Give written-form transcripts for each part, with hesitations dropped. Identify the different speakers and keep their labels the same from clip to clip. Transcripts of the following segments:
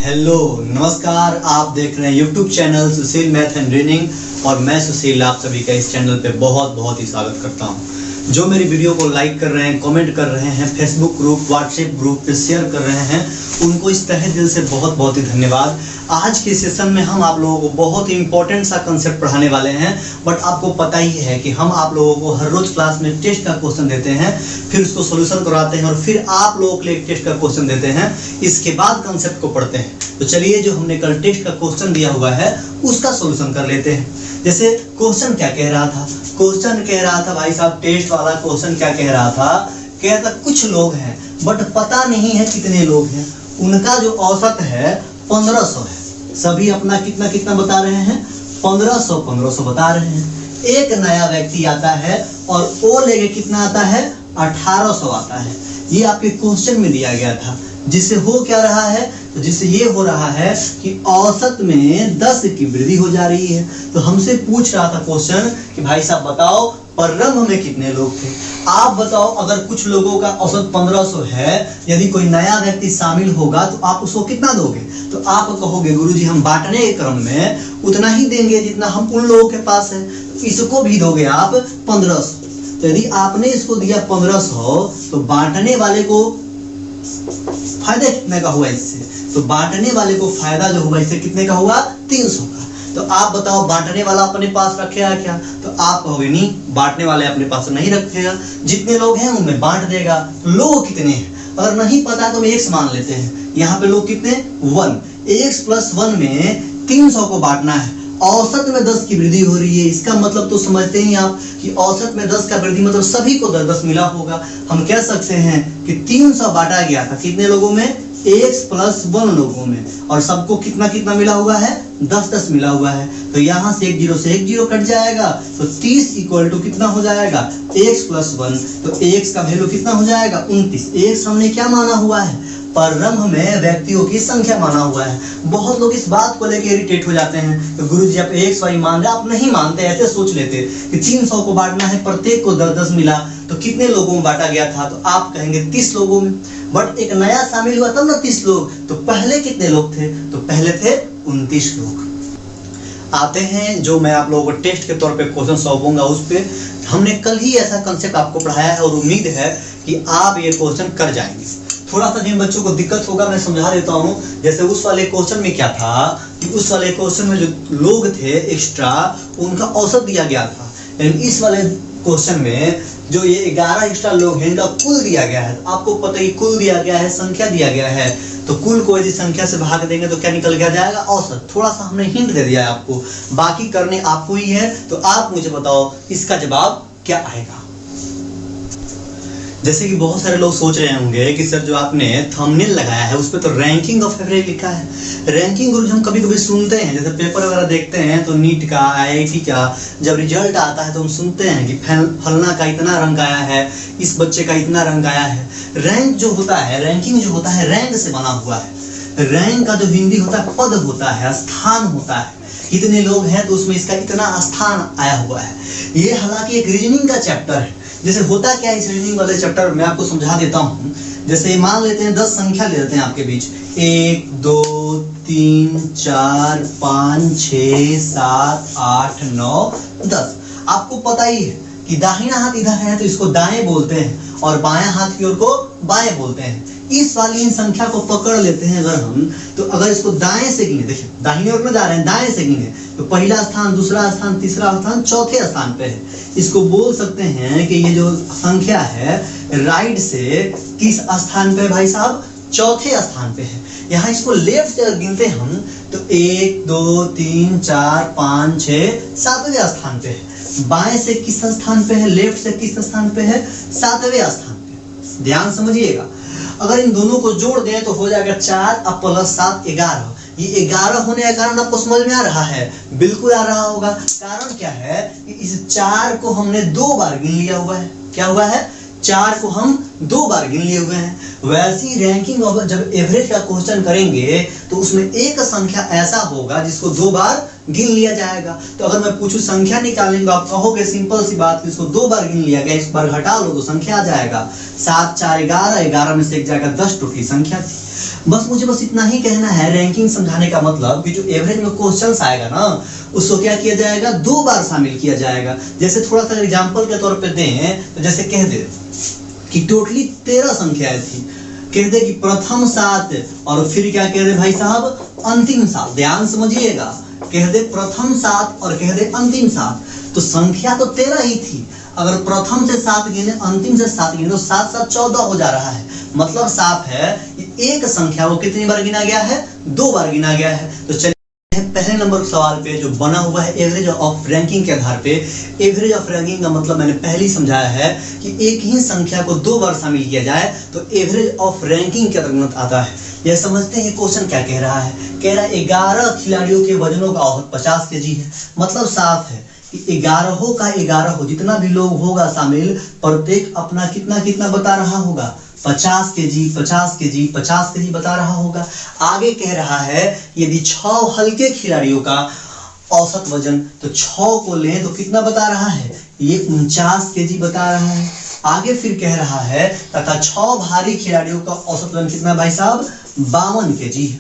Speaker 1: Hello नमस्कार, आप देख रहे हैं YouTube channel Sushil math and reading और मैं सुशील आप सभी का इस चैनल पे बहुत ही स्वागत करता हूं। जो मेरी वीडियो को लाइक कर रहे हैं, कमेंट कर रहे हैं, फेसबुक ग्रुप, व्हाट्सएप ग्रुप पे शेयर कर रहे हैं, उनको इस तहे दिल से बहुत ही धन्यवाद। आज के सेशन में हम आप लोगों को बहुत ही इंपॉर्टेंट सा कंसेप्ट पढ़ाने वाले हैं। बट आपको पता ही है कि हम आप लोगों को हर रोज क्लास में टेस्ट का क्वेश्चन देते हैं, फिर उसको सोल्यूशन कराते हैं और फिर आप लोगों के लिए एक टेस्ट का क्वेश्चन देते हैं। इसके बाद कंसेप्ट को पढ़ते हैं। तो चलिए, जो हमने कल टेस्ट का क्वेश्चन दिया हुआ है उसका सोल्यूशन कर लेते हैं। जैसे क्वेश्चन क्या कह रहा था? क्वेश्चन कह रहा था भाई साहब, टेस्ट वाला क्वेश्चन क्या कह रहा था? कह रहा था कुछ लोग हैं बट पता नहीं है कितने लोग हैं। उनका जो औसत है 1500 है। सभी अपना कितना कितना बता रहे हैं? 1500 बता रहे हैं। एक नया व्यक्ति आता है और वो लेके कितना आता है? 1800 आता है। ये आपके क्वेश्चन में दिया गया था। जिससे हो क्या रहा है? तो जिससे ये हो रहा है कि औसत में 10 की वृद्धि हो जा रही है। तो हमसे पूछ रहा था क्वेश्चन कि भाई साहब बताओ, प्रारंभ में कितने लोग थे? आप बताओ, अगर कुछ लोगों का औसत 1500 है, यदि कोई नया व्यक्ति शामिल होगा तो आप उसको कितना दोगे? तो आप कहोगे गुरुजी हम बांटने के क्रम में उतना ही देंगे जितना हम उन लोगों के पास है। तो इसको भी दोगे आप 1500। तो यदि आपने इसको दिया 1500 तो बांटने वाले को फायदा कितने का हुआ इससे? तो बांटने वाले को फायदा जो हुआ इससे कितने का हुआ? 300 का। तो आप बताओ, बांटने वाला अपने पास रखेगा क्या? तो आप कहोगे नहीं, बांटने वाले अपने पास नहीं रखेगा, जितने लोग हैं उनमें बांट देगा। तो लोग कितने हैं अगर नहीं पता तो हम x मान लेते हैं। यहाँ पे लोग कितने? 1। x+1 में 300 को बांटना है। औसत में 10 की वृद्धि हो रही है। इसका मतलब तो समझते ही आप कि औसत में 10 का वृद्धि मतलब सभी को 10 मिला होगा। हम कह सकते हैं कि 300 बांटा गया था कितने लोगों में? x+1 लोगों में। और सबको कितना कितना मिला हुआ है? 10 मिला हुआ है। तो यहाँ से एक जीरो कट जाएगा। तो 30 इक्वल टू कितना हो जाएगा? x+1। तो x का वैल्यू कितना हो जाएगा? 29। x हमने क्या माना हुआ है? प्रारंभ में व्यक्तियों की संख्या माना हुआ है। बहुत लोग इस बात को लेकर इरिटेट हो जाते हैं तो गुरुजी आप x y मान रहे, आप नहीं मानते। ऐसे सोच लेते कि 300 को बांटना है, प्रत्येक को 10 मिला, तो कितने लोगों में बांटा गया था? तो आप कहेंगे 30 लोगों में। बट एक नया शामिल हुआ तब ना 30 लोग। तो पहले कितने लोग थे? तो पहले थे 29 लोग। आते हैं जो मैं आप लोगों को टेस्ट के तौर पे क्वेश्चन सौंपूंगा उस पे। हमने कल ही ऐसा कंसेप्ट आपको पढ़ाया है और उम्मीद है कि आप ये क्वेश्चन कर जाएंगे। थोड़ा सा जिन बच्चों को दिक्कत होगा मैं समझा देता हूँ। जैसे उस वाले क्वेश्चन में क्या था कि उस वाले क्वेश्चन में जो लोग थे एक्स्ट्रा, उनका औसत दिया गया था। लेकिन इस वाले क्वेश्चन में जो ये 11 एक्स्ट्रा लोग हैं इनका कुल दिया गया है। तो आपको पता है कुल दिया गया है, संख्या दिया गया है। तो कुल को यदि संख्या से भाग देंगे तो क्या निकल के जाएगा? औसत। थोड़ा सा हमने हिंट दे दिया है आपको, बाकी करने आपको ही है। तो आप मुझे बताओ इसका जवाब क्या आएगा। जैसे कि बहुत सारे लोग सोच रहे होंगे कि सर जो आपने थंबनेल लगाया है उस पर तो रैंकिंग ऑफ एवरेज लिखा है। रैंकिंग गुरु हम कभी सुनते हैं, जैसे पेपर वगैरह देखते हैं तो नीट का, IIT का जब रिजल्ट आता है तो हम सुनते हैं कि फलना का इतना रंक आया है, इस बच्चे का इतना रंक आया है। रैंक जो होता है, रैंकिंग जो होता है, रैंक से बना हुआ है। रैंक का जो हिंदी होता है पद होता है, स्थान होता है। इतने लोग हैं तो उसमें इसका इतना स्थान आया हुआ है। ये हालांकि एक रीजनिंग का चैप्टर है। जैसे होता क्या है इस रीजनिंग वाले चैप्टर में, मैं आपको समझा देता हूँ। जैसे मान लेते हैं 10 संख्या ले लेते हैं आपके बीच, 1 2 3 4 5 6 7 8 9 10। आपको पता ही है कि दाहिना हाथ इधर है तो इसको दाएं बोलते हैं और बायां हाथ की ओर को बाएं बोलते हैं। इस वाली इन संख्या को पकड़ लेते हैं अगर हम, तो अगर इसको दाएं से गिने, देखिए दाहिने ओर में जा रहे हैं, दाएं से गिने तो पहला स्थान, दूसरा स्थान, तीसरा स्थान, चौथे स्थान पे है। इसको बोल सकते हैं कि ये जो संख्या है राइट से किस स्थान पे भाई साहब? चौथे स्थान पे है। यहाँ इसको लेफ्ट से गिनते हम तो 1 2 3 4 5 6 7वें स्थान पे है। बाएं से किस स्थान पे है? लेफ्ट से किस स्थान पे है? 7वें स्थान पे। ध्यान समझिएगा। अगर इन दोनों को जोड़ दें तो हो जाएगा 4 अब +7 11। ये 11 होने का कारण आपको समझ में आ रहा है? बिल्कुल आ रहा होगा। कारण क्या है कि इस 4 को हमने 2 बार गिन लिया हुआ है। क्या हुआ है? 4 को हम 2 बार गिन लिए हुए हैं। वैसी रैंकिंग जब एवरेज का क्वेश्चन करेंगे तो उसमें एक संख्या ऐसा होगा जिसको 2 बार गिन लिया जाएगा। तो अगर मैं पूछूं संख्या निकालेंगे, आप कहोगे सिंपल सी बात, इसको 2 बार गिन लिया गया, इस बार घटा लो तो संख्या आ जाएगा। 7 4 11, 11 में से 1 जाएगा 10 टोटली संख्या थी। बस मुझे बस इतना ही कहना है। रैंकिंग समझाने का मतलब कि जो एवरेज में क्वेश्चंस आएगा ना, उसको क्या किया जाएगा, 2 बार शामिल किया जाएगा। जैसे थोड़ा सा एग्जांपल के तौर पे दें तो जैसे कह दे कि टोटली 13 संख्याएं थी, कह दे कि प्रथम 7 और फिर क्या कह दे भाई साहब, अंतिम 7। ध्यान समझिएगा, कह दे प्रथम 7 और कह दे अंतिम 7, तो संख्या तो 13 ही थी। अगर प्रथम से 7 गिने, अंतिम से 7 गिने तो 7 7 14 हो जा रहा है। मतलब साफ है एक संख्या वो कितनी बार गिना गया है, 2 बार गिना गया है। तो चलिए पहले नंबर सवाल पे जो बना हुआ है एवरेज ऑफ रैंकिंग के आधार पे। एवरेज ऑफ रैंकिंग का मतलब मैंने पहले ही समझाया है कि एक ही संख्या को 2 बार शामिल किया जाए तो एवरेज ऑफ रैंकिंग के अंतर्गत आता है। यह समझते हैं ये क्वेश्चन क्या कह रहा है। कह रहा है 11 खिलाड़ियों के वजनों का औसत 50 केजी है। मतलब साफ है कि 11 का 11 जितना भी लोग होगा शामिल, प्रत्येक अपना कितना कितना बता रहा होगा, 50 केजी 50 केजी 50 केजी बता रहा होगा। आगे कह रहा है यदि 6 हल्के खिलाड़ियों का औसत वजन, तो 6 को लें तो कितना बता रहा है, ये 49 केजी बता रहा है। आगे फिर कह रहा है तथा 6 भारी खिलाड़ियों का औसत वजन कितना भाई साहब, 52 केजी है।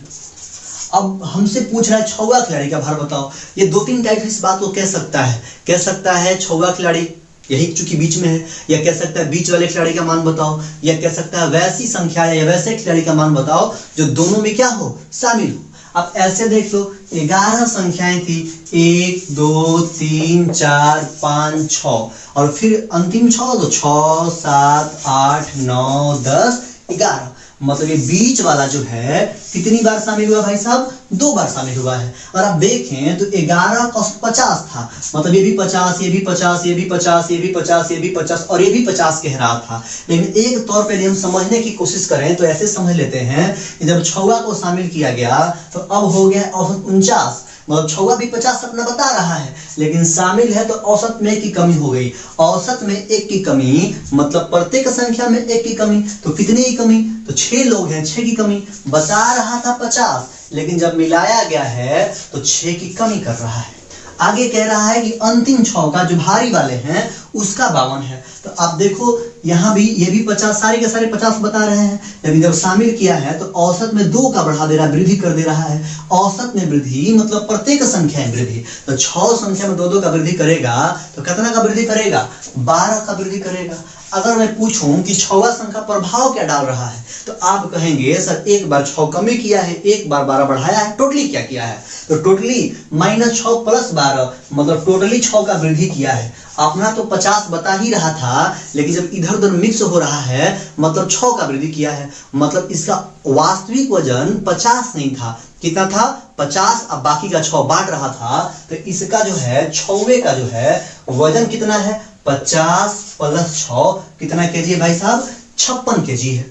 Speaker 1: अब हमसे पूछ रहा है 6वां खिलाड़ी का भार बताओ। ये 2-3 टाइप इस बात को कह सकता है 6वां खिलाड़ी यही चूंकि बीच में है, या कह सकता है बीच वाले खिलाड़ी का मान बताओ, या कह सकता है वैसी संख्या या वैसे खिलाड़ी का मान बताओ जो दोनों में क्या हो, शामिल हो। अब ऐसे देख लो 11 संख्याएं थी, 1 2 3 4 5 6 और फिर अंतिम 6 तो 6 7 8 9 10 11। मतलब ये बीच वाला जो है कितनी बार शामिल हुआ भाई साहब, 2 बार शामिल हुआ है। और आप देखें तो 11 का 50 था, मतलब ये भी 50 ये भी 50 ये भी 50 ये भी 50 ये भी 50 और ये भी 50 कह रहा था। लेकिन एक तौर पे हम समझने की कोशिश करें तो ऐसे समझ लेते हैं कि जब 6वां को शामिल किया गया तो अब हो गया औसत 49। मतलब 6वां भी 50 अपना बता रहा है, लेकिन शामिल है तो औसत में 1 की कमी हो गई। औसत में 1 की कमी मतलब प्रत्येक संख्या में 1 की कमी, तो कितनी की कमी, तो 6 लोग हैं, 6 की कमी बता रहा था 50, लेकिन जब मिलाया गया है तो 6 की कमी कर रहा है। आगे कह रहा है कि अंतिम 6 का जो भारी वाले हैं उसका 52 है। तो आप देखो यहाँ भी ये भी 50, सारे के सारे 50 बता रहे हैं, लेकिन जब शामिल किया है तो औसत में 2 का बढ़ा दे रहा है, वृद्धि कर दे रहा है। औसत में वृद्धि मतलब प्रत्येक संख्या में वृद्धि, तो 6 संख्या में 2 का वृद्धि करेगा तो कितना का वृद्धि करेगा, 12 का वृद्धि करेगा। अगर मैं पूछूं कि 6वां संख्या प्रभाव क्या डाल रहा है, तो आप कहेंगे सर एक बार 6 कमी किया है, एक बार 12 बढ़ाया है, टोटली क्या किया है, तो टोटली -6 + 12 मतलब टोटली 6 का वृद्धि किया है। अपना तो 50 बता ही रहा था, लेकिन जब इधर उधर मिक्स हो रहा है मतलब 6 का वृद्धि किया है। मतलब इसका वास्तविक वजन 50 नहीं था, कितना था 50, अब बाकी का 6 बांट रहा था, तो इसका जो है 6वें का जो है वजन कितना है, 50 + 6 कितना केजी है भाई साहब, 56 केजी है।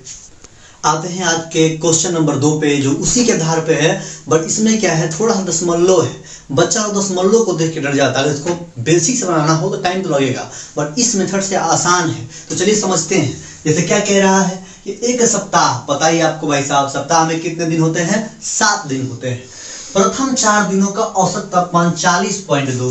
Speaker 1: आते हैं आज के क्वेश्चन नंबर 2 पे, जो उसी के आधार पे है, बट इसमें क्या है थोड़ा सा दशमलव है। बच्चा दशमलव को देख के डर जाता है, इसको बेसिक से बनाना हो तो टाइम तो लगेगा, बट इस मेथड से आसान है। तो चलिए समझते हैं। जैसे क्या कह रहा है कि एक सप्ताह, पता ही आपको भाई साहब सप्ताह में कितने दिन होते हैं, 7 दिन होते हैं। प्रथम 4 दिनों का औसत तापमान 40.2,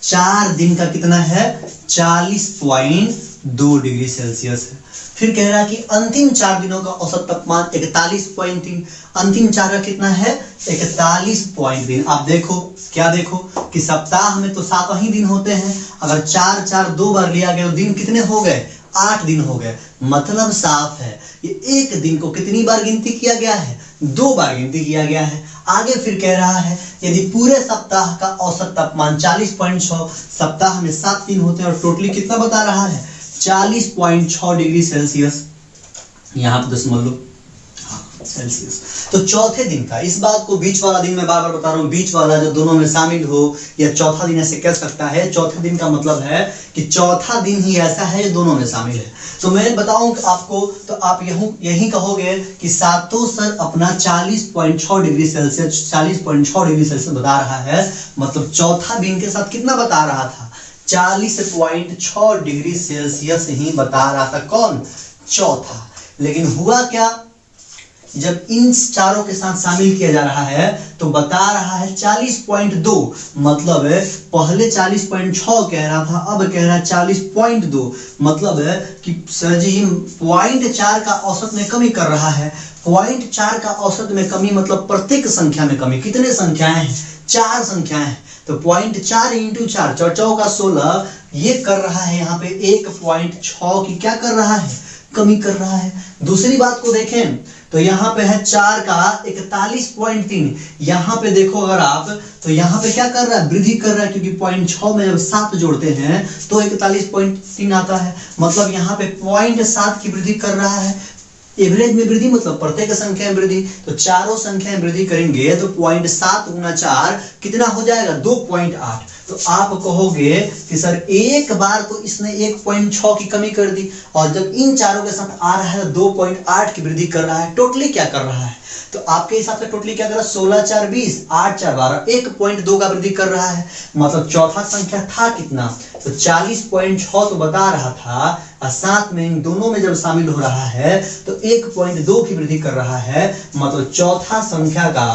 Speaker 1: 4 दिन का कितना है, 40.2 डिग्री सेल्सियस है। फिर कह रहा है कि अंतिम 4 दिनों का औसत तापमान 41.3, अंतिम 4 का कितना है, 41.3। आप देखो क्या देखो कि सप्ताह में तो 7 ही दिन होते हैं, अगर 4 4 2 बार लिया गया तो दिन कितने हो गए, 8 दिन हो गए। मतलब साफ है ये एक दिन को कितनी बार गिनती किया गया है, 2 बार गिनती किया गया है। आगे फिर कह रहा है यदि पूरे सप्ताह का औसत तापमान 40.6, सप्ताह में 7 दिन होते हैं और टोटली कितना बता रहा है, 40.6 डिग्री सेल्सियस, यहाँ पे दशमलव सेल्सियस। तो चौथे दिन का, इस बात को बीच वाला दिन मैं बार बार बता रहा हूँ, बीच वाला जो दोनों में शामिल हो, या चौथा दिन ऐसे कह सकता है। चौथे दिन का मतलब है कि चौथा दिन ही ऐसा है जो दोनों में शामिल है। तो मैं बताऊं आपको, तो आप यही कहोगे कि सातों सर अपना 40.6 डिग्री सेल्सियस 40.6 डिग्री सेल्सियस बता रहा है। मतलब चौथा दिन के साथ कितना बता रहा था, 40.6 डिग्री सेल्सियस ही बता रहा था। कौन, चौथा। लेकिन हुआ क्या, जब इन चारों के साथ शामिल किया जा रहा है तो बता रहा है 40.2, मतलब है पहले 40.6 कह रहा था, अब कह रहा है 40.2, मतलब है कि सर जी 0.4 का औसत में कमी कर रहा है। 0.4 का औसत में कमी मतलब प्रत्येक संख्या में कमी। कितने संख्याएं हैं? 4 संख्याएं हैं, तो 0.4 इंटू 4, 4 का 16, ये कर रहा है यहाँ पे 1.6 की क्या कर रहा है? कमी कर रहा है। दूसरी बात को देखें तो यहाँ पे है 4 का 41.3, यहाँ पे देखो अगर आप तो यहाँ पे क्या कर रहा है? वृद्धि कर रहा है, क्योंकि 0.6 में जब 7 जोड़ते हैं तो 41.3 आता है, मतलब यहाँ पे 0.7 की वृद्धि कर रहा है। एवरेज में वृद्धि मतलब प्रत्येक संख्या में वृद्धि, तो चारों संख्याएं वृद्धि करेंगे तो 0.7 गुना 4 कितना हो जाएगा? 2.8। तो आप कहोगे कि सर एक बार तो इसने 1.6 की कमी कर दी, और जब इन चारों के साथ आ रहा है 2.8 की वृद्धि कर रहा है, टोटली क्या कर रहा है? तो आपके हिसाब से टोटली क्या कर रहा है? 16 4 20, 8 4 12, 1.2 का वृद्धि कर रहा है। मतलब चौथा संख्या था कितना? तो 40.6 तो बता रहा था, और साथ में इन दोनों में जब शामिल हो रहा है तो 1.2 की वृद्धि कर रहा है। मतलब चौथा संख्या का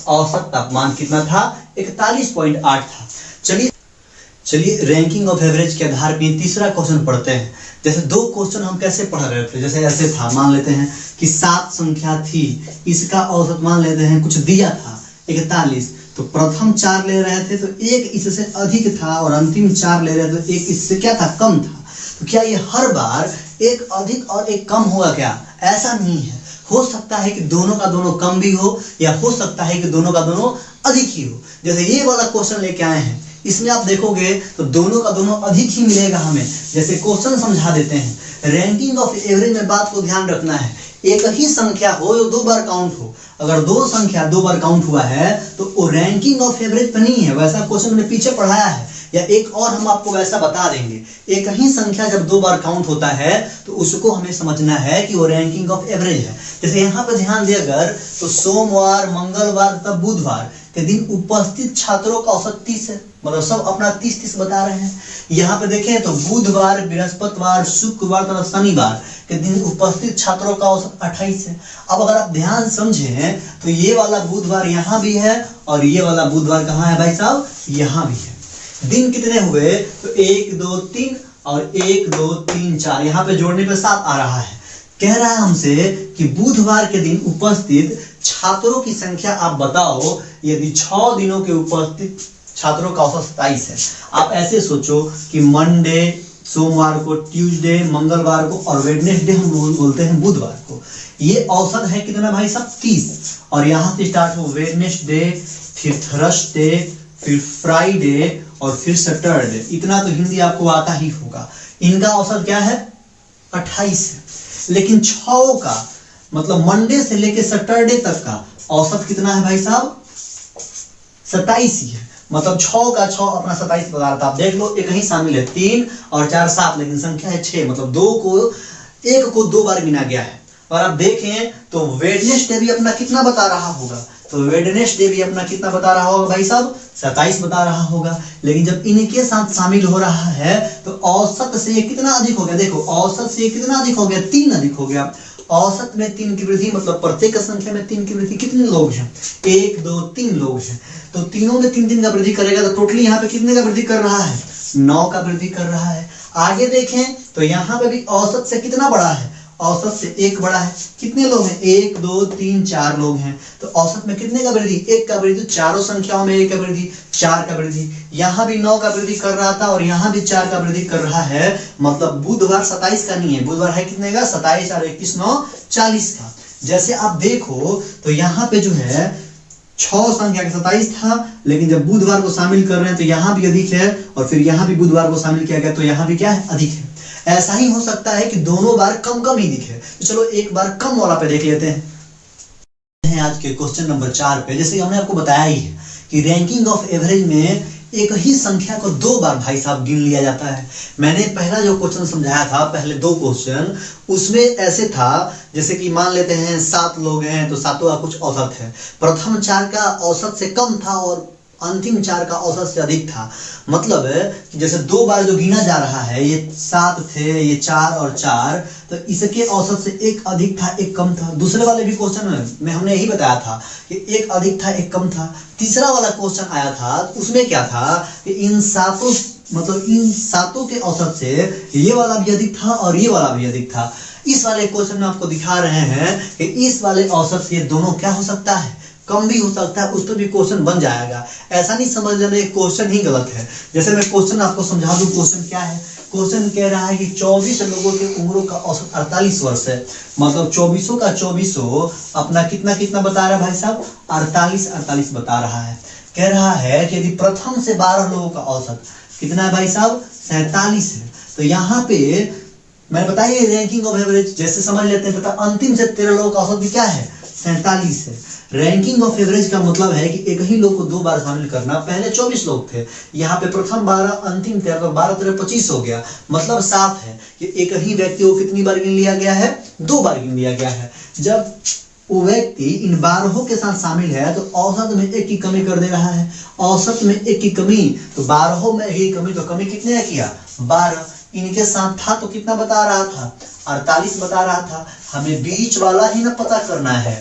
Speaker 1: औसत तापमान कितना था? 41.8 था। चलिए रैंकिंग ऑफ एवरेज के आधार पर तीसरा क्वेश्चन पढ़ते हैं। जैसे 2 क्वेश्चन हम कैसे पढ़ रहे थे, जैसे ऐसे था, मान लेते हैं कि 7 संख्या थी, इसका औसत मान लेते हैं कुछ दिया था 41, तो प्रथम 4 ले रहे थे तो एक इससे अधिक था, और अंतिम 4 ले रहे थे तो एक इससे क्या था? कम था। तो क्या ये हर बार एक अधिक और एक कम होगा क्या? ऐसा नहीं है। हो सकता है कि दोनों का दोनों कम भी हो, या हो सकता है कि दोनों का दोनों अधिक ही हो। जैसे ये वाला क्वेश्चन लेके आए हैं, इसमें आप देखोगे तो दोनों का दोनों अधिक ही मिलेगा हमें। जैसे क्वेश्चन समझा देते हैं। रैंकिंग ऑफ एवरेज में बात को ध्यान रखना है, एक ही संख्या हो या 2 बार काउंट हो, अगर 2 संख्या 2 बार काउंट हुआ है तो वो रैंकिंग ऑफ एवरेज पे नहीं है। वैसा क्वेश्चन मैंने पीछे पढ़ाया है, या एक और हम आपको वैसा बता देंगे। एक ही संख्या जब 2 बार काउंट होता है तो उसको हमें समझना है कि वो रैंकिंग ऑफ एवरेज है। जैसे यहाँ पे ध्यान दिया अगर तो सोमवार, मंगलवार तथा बुधवार के दिन उपस्थित छात्रों का औसत 30 है, मतलब सब अपना 30 बता रहे हैं। यहाँ पे देखें तो बुधवार, बृहस्पतिवार, शुक्रवार तथा शनिवार के दिन उपस्थित छात्रों का औसत 28 है। अब अगर आप ध्यान समझें तो ये वाला बुधवार यहाँ भी है, और ये वाला बुधवार कहाँ है भाई साहब? यहाँ भी है। दिन कितने हुए? तो 1 2 3 और 1 2 3 4, यहाँ पे जोड़ने पे 7 आ रहा है। कह रहा है हमसे कि बुधवार के दिन उपस्थित छात्रों की संख्या आप बताओ। यदि 6 दिनों के उपस्थित छात्रों का औसत 27 है। आप ऐसे सोचो कि मंडे, सोमवार को, ट्यूसडे, मंगलवार को, और वेडनेसडे हम बोलते हैं बुधवार को। ये औसत है कितना भाई साहब? 30। और यहाँ से स्टार्ट हो वेडनेसडे, फिर थर्सडे, फिर फ्राइडे, और फिर सैटरडे। इतना तो हिंदी आपको आता ही होगा। इनका औसत क्या है? 28 है। लेकिन 6 का मतलब मंडे से लेके सैटरडे तक का औसत कितना है भाई साहब? 27 ही है। मतलब 6 का 6 अपना 27 बता रहा था। आप देख लो, एक ही शामिल है, 3 और 4 7, लेकिन संख्या है 6, मतलब 1 को 2 बार गिना गया है। और आप देखें तो वेडनेसडे भी अपना कितना बता रहा होगा? तो वेडनेसडे भी अपना कितना बता रहा होगा भाई साहब? 27 बता रहा होगा। लेकिन जब इनके साथ शामिल हो रहा है तो औसत से ये कितना अधिक हो गया? देखो औसत से ये कितना अधिक हो गया? 3 अधिक हो गया। औसत में 3 की वृद्धि मतलब प्रत्येक संख्या में 3 की वृद्धि। कितने लोग हैं? 1 2 3 लोग हैं, तो तीनों में 3 का वृद्धि करेगा, तो टोटली यहाँ पे कितने का वृद्धि कर रहा है? 9 का वृद्धि कर रहा है। आगे देखें तो यहाँ पे भी औसत से कितना बड़ा है? औसत से 1 बड़ा है। कितने लोग हैं? 1 2 3 4 लोग हैं, तो औसत में कितने का वृद्धि? 1 का वृद्धि। चारों संख्याओं में 1 का वृद्धि, 4 का वृद्धि। यहाँ भी 9 का वृद्धि कर रहा था, और यहाँ भी 4 का वृद्धि कर रहा है। मतलब बुधवार 27 का नहीं है, बुधवार है कितने का? 27 और 21 9 40 का। जैसे आप देखो तो यहाँ पे जो है 6 संख्या का 27 था, लेकिन जब बुधवार को शामिल कर रहे हैं तो यहाँ भी अधिक है, और फिर यहाँ भी बुधवार को शामिल किया गया तो यहाँ भी क्या है? अधिक है। ऐसा ही हो सकता है कि दोनों बार कम कम ही दिखे। तो चलो एक बार कम वाला पे देख लेते हैं। आज के क्वेश्चन नंबर 4 पे, जैसे हमने आपको बताया ही है कि रैंकिंग ऑफ एवरेज में एक ही संख्या को 2 बार भाई साहब गिन लिया जाता है। मैंने पहला जो क्वेश्चन समझाया था, पहले 2 क्वेश्चन, उसमें ऐसे था जैसे कि मान लेते हैं 7 लोग हैं तो 7 का कुछ औसत है। प्रथम 4 का औसत से कम था और अंतिम 4 का औसत से अधिक था। मतलब जैसे 2 बार जो गिना जा रहा है, ये 7 थे, ये 4 और 4, तो इसके औसत से एक अधिक था एक कम था। दूसरे वाले भी क्वेश्चन में हमने यही बताया था कि एक अधिक था एक कम था। तीसरा वाला क्वेश्चन आया था, उसमें क्या था कि इन सातों के औसत से ये वाला भी अधिक था और ये वाला भी अधिक था। इस वाले क्वेश्चन में आपको दिखा रहे हैं कि इस वाले औसत से दोनों क्या हो सकता है, कम भी हो सकता है, उस पर भी क्वेश्चन बन जाएगा। ऐसा नहीं समझ लेना ये क्वेश्चन ही गलत है। जैसे मैं क्वेश्चन आपको समझा दूं, क्वेश्चन क्या है। क्वेश्चन कह रहा है कि 24 लोगों की उम्रों का औसत 48 वर्ष है। मतलब 24 का 24 अपना कितना कितना बता रहा है भाई साहब, 48 बता रहा है। कह रहा है कि यदि प्रथम से 12 लोगों का औसत कितना है भाई साहब, 47 है। तो यहाँ पे मैंने बताया रैंकिंग ऑफ एवरेज, जैसे समझ लेते हैं, तथा अंतिम से 13 लोगों का औसत भी क्या है, 47 है। रैंकिंग ऑफ एवरेज का मतलब है कि एक ही लोग को 2 बार शामिल करना। पहले 24 लोग थे, यहाँ पे प्रथम 12 अंतिम 13, तो 12 13 25 हो गया। मतलब साफ है कि एक ही व्यक्ति को कितनी बार गिन लिया गया है, 2 बार गिन लिया गया है। जब वो व्यक्ति इन 12 के साथ शामिल है तो औसत में 1 की कमी कर दे रहा है। औसत में 1 की कमी, तो 12 में 1 की कमी, तो कमी कितने ने किया, 12। इनके साथ था तो कितना बता रहा था, 48 बता रहा था। हमें बीच वाला ही ना पता करना है।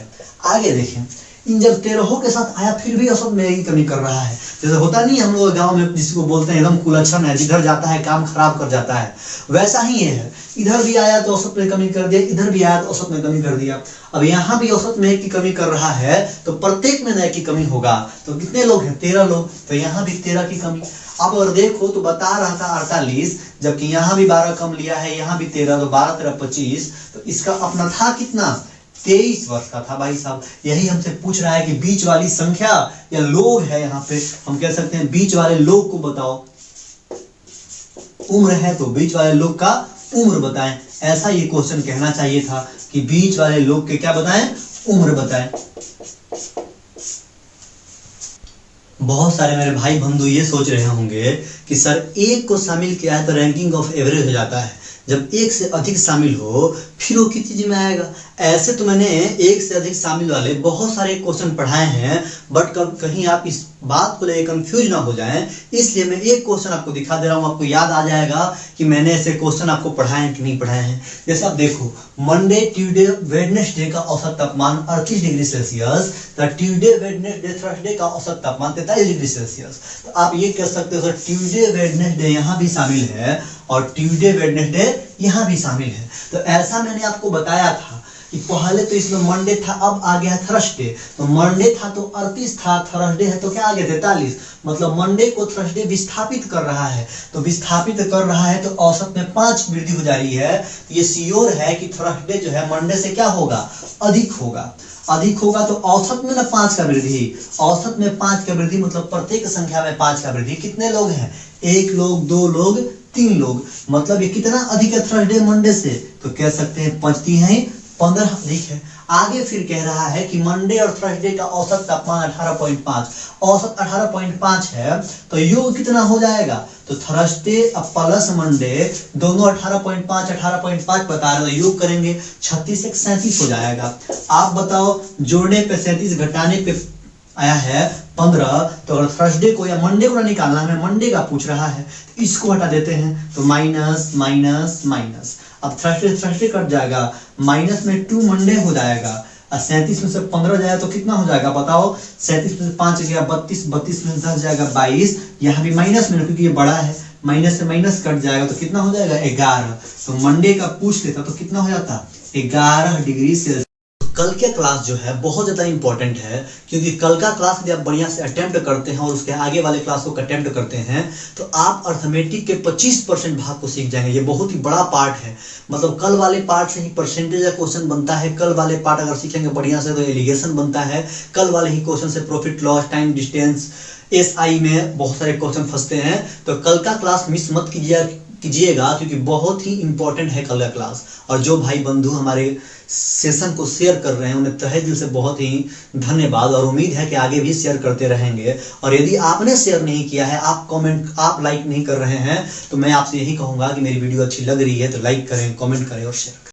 Speaker 1: आगे देखें, इन जब 13 के साथ आया फिर भी औसत में 1 की कमी कर रहा है। जैसे होता नहीं हम लोग गांव में जिसको बोलते हैं एकदम कुलक्षण है, जिधर जाता है काम खराब कर जाता है, वैसा ही ये है। इधर भी आया तो औसत में कमी कर दिया, इधर भी आया तो औसत में कमी कर दिया। अब यहाँ भी औसत में 1 की कमी कर रहा है, तो प्रत्येक में 1 की कमी होगा। तो कितने लोग हैं, 13 लोग, तो यहाँ भी 13 की कमी। अब अगर देखो तो बता रहा था 48, जबकि यहाँ भी 12 कम लिया है, यहाँ भी 13, तो 12 13 25, तो इसका अपना था कितना, 23 वर्ष का था भाई साहब। यही हमसे पूछ रहा है कि बीच वाली संख्या या लोग है, यहाँ पे हम कह सकते हैं बीच वाले लोग को बताओ। उम्र है तो बीच वाले लोग का उम्र बताएं। ऐसा ये क्वेश्चन कहना चाहिए था कि बीच वाले लोग के क्या बताएं, उम्र बताएं। बहुत सारे मेरे भाई बंधु ये सोच रहे होंगे कि सर 1 को शामिल किया है तो रैंकिंग ऑफ एवरेज हो जाता है, जब 1 से अधिक शामिल हो फिर वो किस चीज में आएगा। ऐसे तो मैंने 1 से अधिक शामिल वाले बहुत सारे क्वेश्चन पढ़ाए हैं, बट कहीं आप इस बात को लेकर कंफ्यूज ना हो जाएं, इसलिए मैं एक क्वेश्चन आपको दिखा दे रहा हूं। आपको याद आ जाएगा कि मैंने ऐसे क्वेश्चन आपको पढ़ाए हैं कि नहीं पढ़ाए हैं। जैसे आप देखो, मंडे ट्यूसडे वेडनेसडे का औसत तापमान 38 डिग्री सेल्सियस, तो ट्यूसडे वेडनेसडे थर्सडे का औसत तापमान 43 डिग्री सेल्सियस। तो आप ये कह सकते हो सर ट्यूसडे वेडनेसडे यहाँ भी शामिल है और ट्यूसडे वेडनेसडे यहाँ भी शामिल है। तो ऐसा मैंने आपको बताया था कि पहले तो इसमें मंडे था, अब आ गया थर्सडे। तो मंडे था तो 38 था, थर्सडे है तो क्या आ गया 43। मतलब मंडे को थर्सडे विस्थापित कर रहा है, तो विस्थापित कर रहा है तो औसत में 5 वृद्धि हो जा रही है। तो ये श्योर है कि थर्सडे जो है मंडे से क्या होगा, अधिक होगा। अधिक होगा तो औसत में ना 5 का वृद्धि, औसत में 5 का वृद्धि, मतलब प्रत्येक संख्या में 5 का वृद्धि। कितने लोग हैं, 1 लोग, 2 लोग, 3 लोग। मतलब ये कितना अधिक है थर्सडे मंडे से, तो कह सकते हैं 15 अधिक है। आगे फिर कह रहा है कि मंडे और थर्सडे का औसत तापमान 18.5, औसत 18.5 है, तो योग कितना हो जाएगा, तो थर्सडे प्लस मंडे दोनों 18.5 बता रहे, योग करेंगे 36 एक 37 हो जाएगा। आप बताओ, जोड़ने पे 37 घटाने पे आया है 15, तो अगर थर्सडे को या मंडे को ना निकालना, हमें मंडे का पूछ रहा है, तो इसको हटा देते हैं, तो माइनस माइनस माइनस। अब थर्सडे कट जाएगा, माइनस में 2 मंडे हो जाएगा, और 37 में से 15 जाएगा तो कितना हो जाएगा बताओ, 37 में से 5 गया 32, 32 में से 10 जाएगा 22। यहाँ भी माइनस में, क्योंकि ये बड़ा है, माइनस से माइनस कट जाएगा तो कितना हो जाएगा 11। तो मंडे का पूछ लेता तो कितना हो जाता 11 डिग्री सेल्सियस। कल के क्लास जो है बहुत ज़्यादा इंपॉर्टेंट है, क्योंकि कल का क्लास यदि आप बढ़िया से अटेम्प्ट करते हैं और उसके आगे वाले क्लास को अटेम्प्ट करते हैं तो आप अर्थमेटिक के 25% भाग को सीख जाएंगे। ये बहुत ही बड़ा पार्ट है, मतलब कल वाले पार्ट से ही परसेंटेज का क्वेश्चन बनता है। कल वाले पार्ट अगर सीखेंगे बढ़िया से तो एलिगेशन बनता है। कल वाले ही क्वेश्चन से profit loss, time distance, SI में बहुत सारे क्वेश्चन फंसते हैं। तो कल का क्लास मिस मत कीजिएगा, क्योंकि बहुत ही इंपॉर्टेंट है कल का क्लास। और जो भाई बंधु हमारे सेशन को शेयर कर रहे हैं उन्हें तहे दिल से बहुत ही धन्यवाद, और उम्मीद है कि आगे भी शेयर करते रहेंगे। और यदि आपने शेयर नहीं किया है, आप लाइक नहीं कर रहे हैं, तो मैं आपसे यही कहूंगा कि मेरी वीडियो अच्छी लग रही है तो लाइक करें, कमेंट करें और शेयर करें।